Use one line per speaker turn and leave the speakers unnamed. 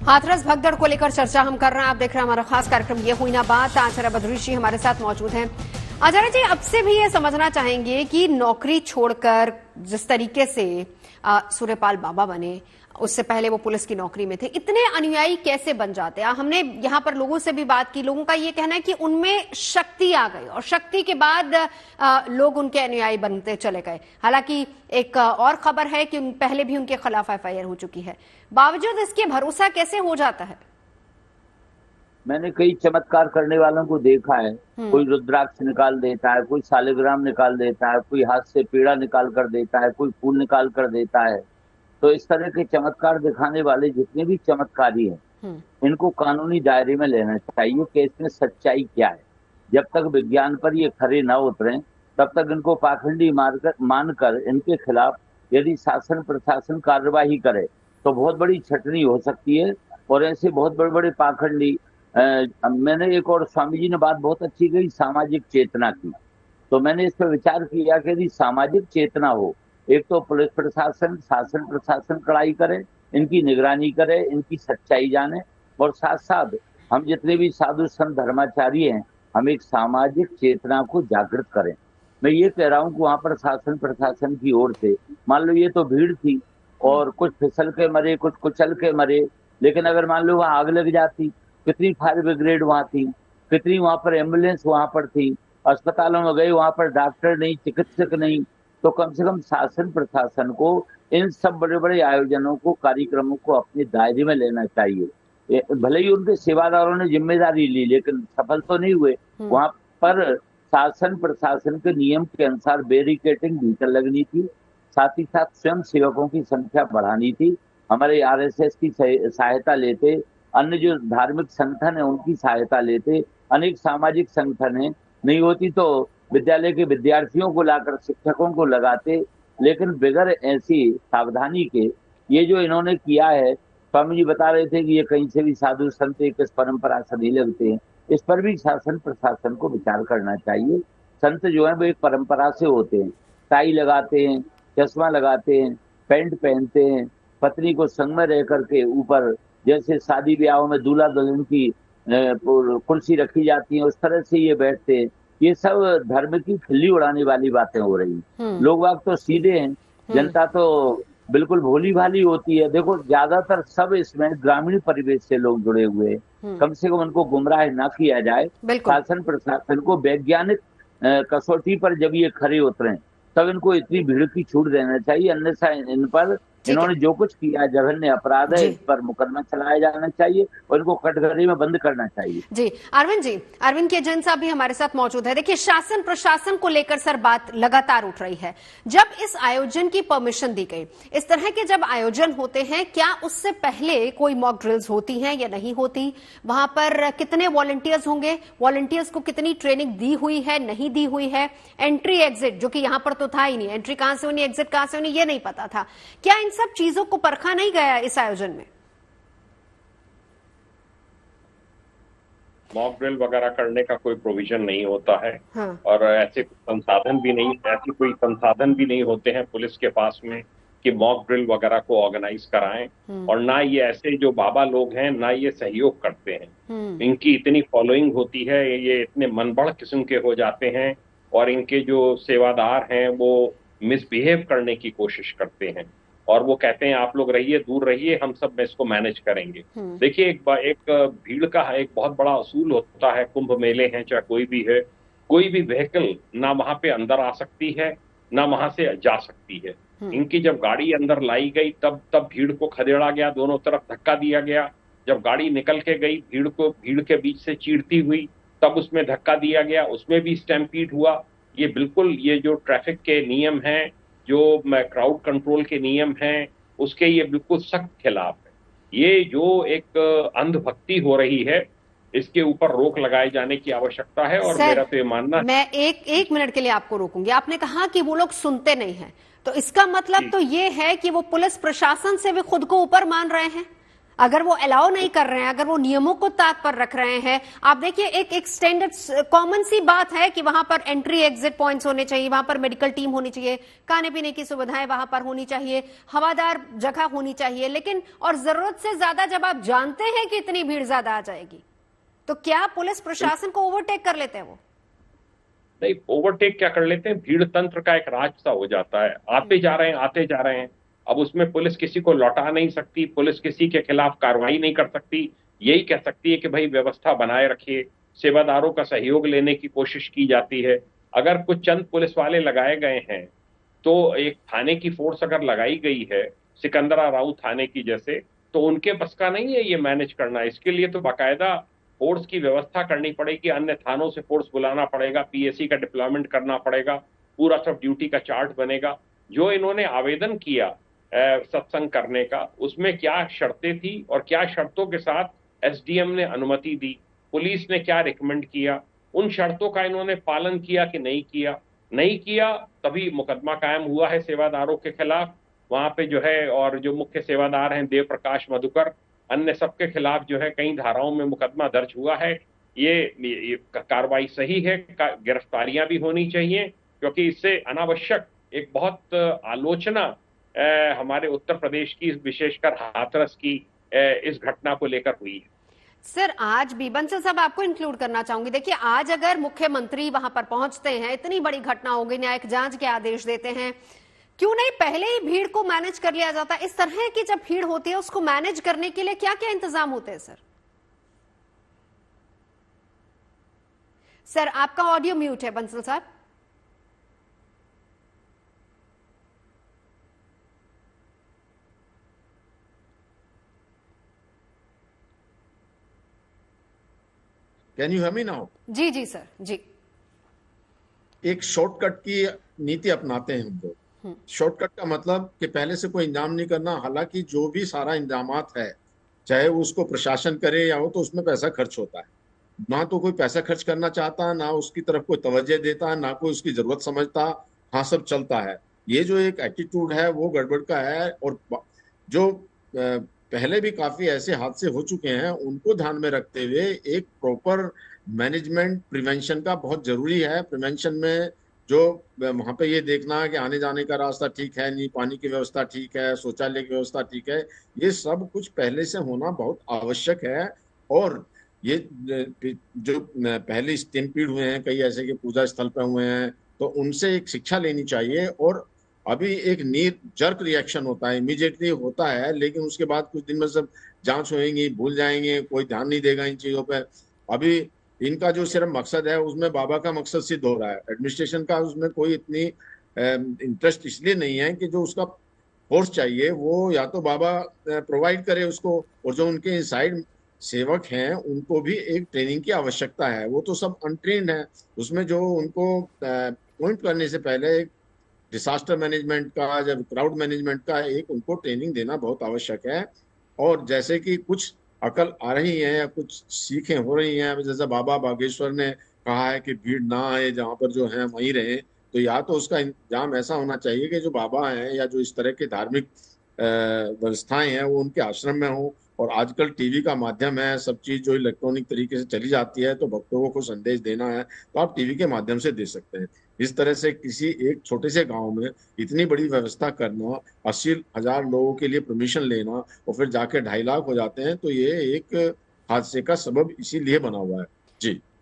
हाथरस भगदड़ को लेकर चर्चा हम कर रहे हैं। आप देख रहे हैं हमारा खास कार्यक्रम ये हुई ना बात। आचार्य बद्री जी हमारे साथ मौजूद हैं। आचार्य जी, अब से भी ये समझना चाहेंगे कि नौकरी छोड़कर जिस तरीके से सूर्यपाल बाबा बने, उससे पहले वो पुलिस की नौकरी में थे, इतने अनुयायी कैसे बन जाते हैं? हमने यहाँ पर लोगों से भी बात की, लोगों का ये कहना है कि उनमें शक्ति आ गई और शक्ति के बाद लोग उनके अनुयायी बनते चले गए। हालांकि एक और खबर है कि पहले भी उनके खिलाफ एफआईआर हो चुकी है, बावजूद इसके भरोसा कैसे हो जाता है?
मैंने कई चमत्कार करने वालों को देखा है। कोई रुद्राक्ष निकाल देता है, कोई शालिग्राम निकाल देता है, कोई हाथ से पेड़ा निकाल कर देता है, कोई फूल निकाल कर देता है। तो इस तरह के चमत्कार दिखाने वाले जितने भी चमत्कारी हैं, इनको कानूनी दायरे में लेना चाहिए कि इसमें सच्चाई क्या है। जब तक विज्ञान पर ये खरे न उतरे तब तक इनको पाखंडी मानकर इनके खिलाफ यदि शासन प्रशासन कार्यवाही करे तो बहुत बड़ी छटनी हो सकती है। और ऐसे बहुत बड़े बड़े पाखंडी मैंने एक और स्वामी जी ने बात बहुत अच्छी कही, सामाजिक चेतना की। तो मैंने इस पर विचार किया कि यदि सामाजिक चेतना हो, एक तो पुलिस प्रशासन शासन प्रशासन कड़ाई करे, इनकी निगरानी करे, इनकी सच्चाई जाने, और साथ साथ हम जितने भी साधु संत धर्माचारी हैं, हम एक सामाजिक चेतना को जागृत करें। मैं ये कह रहा हूँ कि वहां पर शासन प्रशासन की ओर से मान लो ये तो भीड़ थी और कुछ फिसल के मरे, कुछ कुचल के मरे, लेकिन अगर मान लो वहां आग लग जाती, कितनी फायर ब्रिगेड वहां थी, कितनी वहां पर एम्बुलेंस वहां पर थी, अस्पतालों में गए वहां पर डॉक्टर नहीं, चिकित्सक नहीं। तो कम से कम शासन प्रशासन को इन सब बड़े बड़े आयोजनों को, कार्यक्रमों को अपने दायरे में लेना चाहिए। भले ही उनके सेवादारों ने जिम्मेदारी ली लेकिन सफल तो नहीं हुए। वहां पर शासन प्रशासन के नियम के अनुसार बैरिकेडिंग भीतर लगनी थी, साथ ही साथ स्वयं सेवकों की संख्या बढ़ानी थी। हमारे आरएसएस की सहायता लेते, अन्य जो धार्मिक संगठन है उनकी सहायता लेते, अनेक सामाजिक संगठन है, नहीं होती तो विद्यालय के विद्यार्थियों को लाकर शिक्षकों को लगाते। लेकिन बगैर ऐसी सावधानी के ये जो इन्होंने किया है, स्वामी जी बता रहे थे कि ये कहीं से भी साधु संत एक इस परंपरा से नहीं लगते हैं, इस पर भी शासन प्रशासन को विचार करना चाहिए। संत जो है वो एक परंपरा से होते हैं, टाई लगाते हैं, चश्मा लगाते हैं, पैंट पहनते हैं, पत्नी को संग में रह करके ऊपर जैसे शादी ब्याहों में दूल्हा दुल्हन की कुर्सी रखी जाती है उस तरह से ये बैठते हैं। ये सब धर्म की खिल्ली उड़ाने वाली बातें हो रही हैं। लोग बाग तो सीधे हैं, जनता तो बिल्कुल भोली भाली होती है। देखो ज्यादातर सब इसमें ग्रामीण परिवेश से लोग जुड़े हुए हैं। कम से कम उनको गुमराह ना किया जाए। शासन प्रशासन को वैज्ञानिक कसौटी पर जब ये खरे उतरे तब इनको इतनी भीड़ की छूट देना चाहिए, अन्यथा इन पर इन्होंने जो कुछ किया जघन्य अपराध है, इस पर मुकदमा चलाया जाना चाहिए और इनको कटघरे में बंद करना चाहिए।
जी, अरविंद के जैन साहब भी हमारे साथ मौजूद है। देखिए, शासन प्रशासन को लेकर सर बात लगातार उठ रही है। जब इस आयोजन की परमिशन दी गई, इस तरह के जब आयोजन होते हैं, क्या उससे पहले कोई मॉक ड्रिल्स होती हैं या नहीं होती? वहां पर कितने वॉलंटियर्स होंगे? वॉलंटियर्स को कितनी ट्रेनिंग दी हुई है, नहीं दी हुई है? एंट्री एग्जिट, जो कि यहां पर तो था ही नहीं, एंट्री कहां से होनी, एग्जिट कहां से होनी, ये नहीं पता था। क्या इन सब चीजों को परखा नहीं गया इस आयोजन में?
मॉक ड्रिल वगैरह करने का कोई प्रोविजन नहीं होता है। हाँ। और ऐसे संसाधन भी नहीं होते हैं पुलिस के पास में कि मॉक ड्रिल वगैरह को ऑर्गेनाइज कराएं। और ना ये ऐसे जो बाबा लोग हैं ना ये सहयोग करते हैं। इनकी इतनी फॉलोइंग होती है, ये इतने मनबढ़ किस्म के हो जाते हैं और इनके जो सेवादार हैं वो मिसबिहेव करने की कोशिश करते हैं और वो कहते हैं आप लोग रहिए, दूर रहिए, हम सब इसको मैनेज करेंगे। देखिए, एक भीड़ का एक बहुत बड़ा असूल होता है, कुंभ मेले हैं चाहे कोई भी है, कोई भी व्हीकल ना वहां पे अंदर आ सकती है ना वहां से जा सकती है। इनकी जब गाड़ी अंदर लाई गई तब भीड़ को खदेड़ा गया, दोनों तरफ धक्का दिया गया। जब गाड़ी निकल के गई भीड़ के बीच से चीरती हुई तब उसमें धक्का दिया गया, उसमें भी स्टैम्पीड हुआ। ये बिल्कुल ये जो ट्रैफिक के नियम हैं, जो क्राउड कंट्रोल के नियम हैं, उसके ये बिल्कुल सख्त खिलाफ है। ये जो एक अंधभक्ति हो रही है, इसके ऊपर रोक लगाए जाने की आवश्यकता है। और मेरा तो ये मानना,
मैं एक मिनट के लिए आपको रोकूंगी। आपने कहा कि वो लोग सुनते नहीं हैं, तो इसका मतलब तो ये है कि वो पुलिस प्रशासन से भी खुद को ऊपर मान रहे हैं। अगर वो अलाउ नहीं कर रहे हैं, अगर वो नियमों को ताक पर रख रहे हैं, आप देखिए एक एक्सटेंडेड कॉमन सी बात है कि वहां पर एंट्री एग्जिट पॉइंट्स होने चाहिए, वहां पर मेडिकल टीम होनी चाहिए, खाने पीने की सुविधाएं वहां पर होनी चाहिए, हवादार जगह होनी चाहिए, लेकिन और जरूरत से ज्यादा जब आप जानते हैं कि इतनी भीड़ ज्यादा आ जाएगी तो क्या पुलिस प्रशासन को ओवरटेक कर लेते हैं? वो
नहीं, ओवरटेक क्या कर लेते हैं, भीड़ तंत्र का एक राज सा हो जाता है, आते जा रहे हैं आते जा रहे हैं। अब उसमें पुलिस किसी को लौटा नहीं सकती, पुलिस किसी के खिलाफ कार्रवाई नहीं कर सकती, यही कह सकती है कि भाई व्यवस्था बनाए रखिए, सेवादारों का सहयोग लेने की कोशिश की जाती है। अगर कुछ चंद पुलिस वाले लगाए गए हैं तो एक थाने की फोर्स अगर लगाई गई है, सिकंदरा राउ थाने की जैसे, तो उनके बस का नहीं है ये मैनेज करना। इसके लिए तो बाकायदा फोर्स की व्यवस्था करनी पड़ेगी, अन्य थानों से फोर्स बुलाना पड़ेगा, पीएससी का डिप्लॉयमेंट करना पड़ेगा, पूरा सब ड्यूटी का चार्ट बनेगा। जो इन्होंने आवेदन किया सत्संग करने का, उसमें क्या शर्तें थी और क्या शर्तों के साथ एसडीएम ने अनुमति दी, पुलिस ने क्या रिकमेंड किया, उन शर्तों का इन्होंने पालन किया कि नहीं किया? नहीं किया तभी मुकदमा कायम हुआ है सेवादारों के खिलाफ वहां पे जो है। और जो मुख्य सेवादार हैं देव प्रकाश मधुकर, अन्य सबके खिलाफ जो है कई धाराओं में मुकदमा दर्ज हुआ है। ये कार्रवाई सही है, गिरफ्तारियां भी होनी चाहिए, क्योंकि इससे अनावश्यक एक बहुत आलोचना हमारे उत्तर प्रदेश की, विशेषकर हाथरस की इस घटना को लेकर हुई है।
सर आज भी बंसल साहब आपको इंक्लूड करना चाहूंगी, देखिए आज अगर मुख्यमंत्री वहां पर पहुंचते हैं, इतनी बड़ी घटना हो गई, न्यायिक जांच के आदेश देते हैं, क्यों नहीं पहले ही भीड़ को मैनेज कर लिया जाता? इस तरह की जब भीड़ होती है उसको मैनेज करने के लिए क्या क्या इंतजाम होते हैं? सर आपका ऑडियो म्यूट है बंसल साहब।
Can you hear me now?
जी जी सर जी।
एक शॉर्टकट की नीति अपनाते हैं हम लोग। शॉर्टकट का मतलब कि पहले से कोई इंतजाम नहीं करना, हालांकि जो भी सारा इंतजामात है, चाहे उसको प्रशासन करे या हो, तो उसमें पैसा खर्च होता है। ना तो कोई पैसा खर्च करना चाहता, ना उसकी तरफ कोई तवज्जो देता, ना कोई उसकी जरूरत समझता, हाँ सब चलता है। ये जो एक एटीट्यूड है वो गड़बड़ का है। और जो पहले भी काफी ऐसे हादसे हो चुके हैं, उनको ध्यान में रखते हुए एक प्रॉपर मैनेजमेंट प्रिवेंशन का बहुत जरूरी है। प्रिवेंशन में जो वहां पे ये देखना है कि आने जाने का रास्ता ठीक है, नहीं पानी की व्यवस्था ठीक है, शौचालय की व्यवस्था ठीक है, ये सब कुछ पहले से होना बहुत आवश्यक है। और ये जो पहले स्टैम्पीड हुए हैं, कई ऐसे के पूजा स्थल पे हुए हैं, तो उनसे एक शिक्षा लेनी चाहिए। और अभी एक नीर जर्क रिएक्शन होता है, इमीडिएटली होता है, लेकिन उसके बाद कुछ दिन में सब जांच होएंगी, भूल जाएंगे, कोई ध्यान नहीं देगा इन चीजों पे। अभी इनका जो सिर्फ मकसद है उसमें बाबा का मकसद सिद्ध हो रहा है, एडमिनिस्ट्रेशन का उसमें कोई इतनी इंटरेस्ट इसलिए नहीं है कि जो उसका फोर्स चाहिए वो या तो बाबा प्रोवाइड करे उसको, और जो उनके इनसाइड सेवक हैं उनको भी एक ट्रेनिंग की आवश्यकता है। वो तो सब अनट्रेन्ड है। उसमें जो उनको अपॉइंट करने से पहले एक डिसास्टर मैनेजमेंट का, जब क्राउड मैनेजमेंट का एक उनको ट्रेनिंग देना बहुत आवश्यक है। और जैसे कि कुछ अकल आ रही है या कुछ सीखें हो रही हैं, जैसे बाबा बागेश्वर ने कहा है कि भीड़ ना आए, जहाँ पर जो है वहीं रहे, तो या तो उसका इंतजाम ऐसा होना चाहिए कि जो बाबा हैं या जो इस तरह के धार्मिक व्यवस्थाएं हैं वो उनके आश्रम में हो। और आजकल टीवी का माध्यम है, सब चीज जो इलेक्ट्रॉनिक तरीके से चली जाती है, तो भक्तों को संदेश देना है तो आप टीवी के माध्यम से दे सकते हैं। इस तरह से किसी एक छोटे से गांव में इतनी बड़ी व्यवस्था करना, 80,000 लोगों के लिए परमिशन लेना और फिर जाके 2.5 लाख हो जाते हैं, तो ये एक हादसे का सबब इसीलिए बना हुआ है। जी।